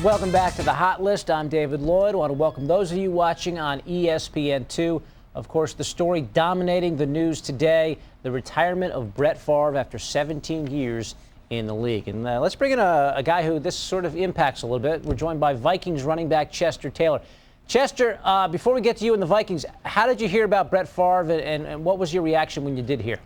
Welcome back to the Hot List. I'm David Lloyd. I want to welcome those of you watching on ESPN2. Of course, the story dominating the news today, the retirement of Brett Favre after 17 years in the league. And let's bring in a guy who this sort of impacts a little bit. We're joined by Vikings running back Chester Taylor. Chester, before we get to you and the Vikings, how did you hear about Brett Favre, and what was your reaction when you did hear?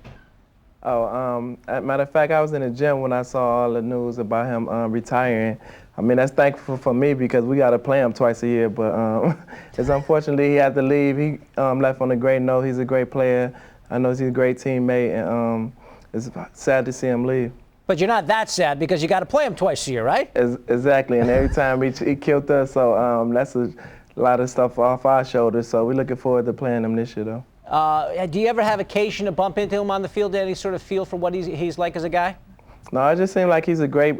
Matter of fact, I was in the gym when I saw all the news about him retiring. I mean, that's thankful for me because we got to play him twice a year. But it's unfortunately he had to leave. He left on a great note. He's a great player. I know he's a great teammate, and it's sad to see him leave. But you're not that sad because you got to play him twice a year, right? Exactly, and every time he killed us. So that's a lot of stuff off our shoulders. So we're looking forward to playing him this year, though. Do you ever have occasion to bump into him on the field? Any sort of feel for what he's like as a guy? No, it just seems like he's a great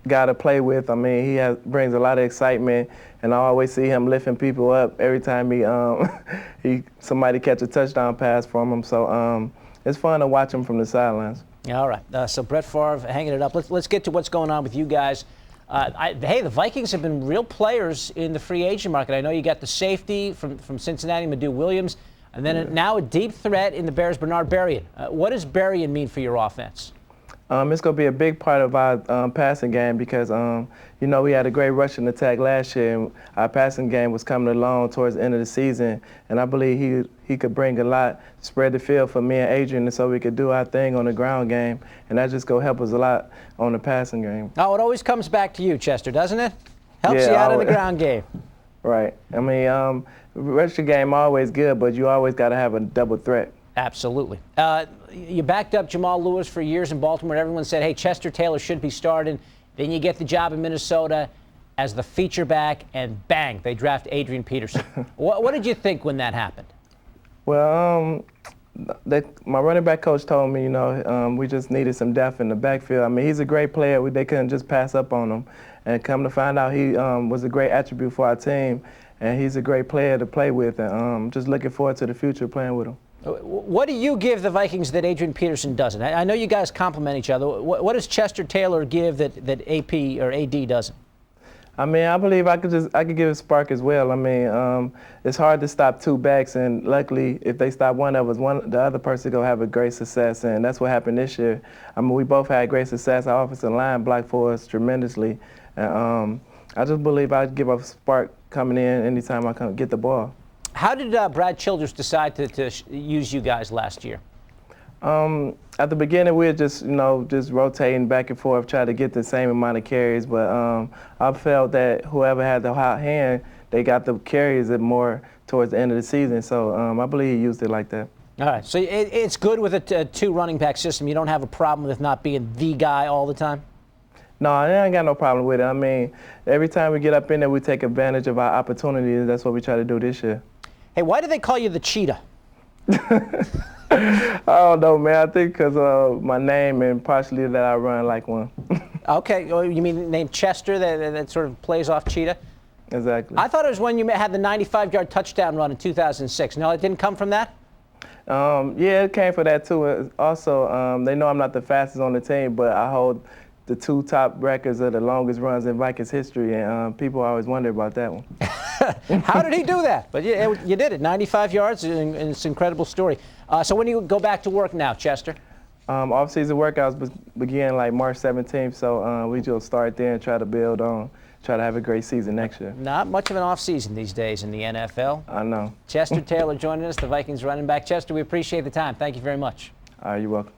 guy to play with. I mean, he brings a lot of excitement, and I always see him lifting people up every time somebody catch a touchdown pass from him. So it's fun to watch him from the sidelines. All right. So Brett Favre hanging it up. Let's get to what's going on with you guys. Hey, the Vikings have been real players in the free agent market. I know you got the safety from Cincinnati, Madu Williams, and then now a deep threat in the Bears, Bernard Berrien. What does Berrien mean for your offense? It's going to be a big part of our passing game because, we had a great rushing attack last year, and our passing game was coming along towards the end of the season. And I believe he could bring a lot, spread the field for me and Adrian, and so we could do our thing on the ground game. And that just going to help us a lot on the passing game. Oh, it always comes back to you, Chester, doesn't it? Helps you out in the ground game. Right. I mean, rushing game always good, but you always got to have a double threat. Absolutely. You backed up Jamal Lewis for years in Baltimore. Everyone said, hey, Chester Taylor should be starting. Then you get the job in Minnesota as the feature back, and bang, they draft Adrian Peterson. What did you think when that happened? Well, my running back coach told me, we just needed some depth in the backfield. I mean, he's a great player. They couldn't just pass up on him. And come to find out, he was a great attribute for our team, and he's a great player to play with. And just looking forward to the future playing with him. What do you give the Vikings that Adrian Peterson doesn't? I know you guys complement each other. What does Chester Taylor give that AP or AD doesn't? I mean, I believe I could give a spark as well. I mean, it's hard to stop two backs, and luckily, if they stop one of us, the other person gonna have a great success, and that's what happened this year. I mean, we both had great success. Our offensive line blocked for us tremendously, and I just believe I'd give a spark coming in anytime I come get the ball. How did Brad Childress decide to use you guys last year? At the beginning, we were just rotating back and forth, trying to get the same amount of carries. But I felt that whoever had the hot hand, they got the carries more towards the end of the season. So I believe he used it like that. All right. So it's good with a two running back system. You don't have a problem with not being the guy all the time? No, I ain't got no problem with it. I mean, every time we get up in there, we take advantage of our opportunities. That's what we try to do this year. Hey, why do they call you the Cheetah? I don't know, man. I think because of my name and partially that I run like one. Okay. You mean the name Chester that sort of plays off Cheetah? Exactly. I thought it was when you had the 95-yard touchdown run in 2006. No, it didn't come from that? Yeah, it came from that, too. Also, they know I'm not the fastest on the team, but I hold the two top records of the longest runs in Vikings history, and people always wonder about that one. How did he do that? But you did it, 95 yards, and it's an incredible story. So when do you go back to work now, Chester? Off-season workouts begin like March 17th, so we just start there and try to build on, try to have a great season next year. Not much of an off-season these days in the NFL. I know. Chester Taylor joining us, the Vikings running back. Chester, we appreciate the time. Thank you very much. You're welcome.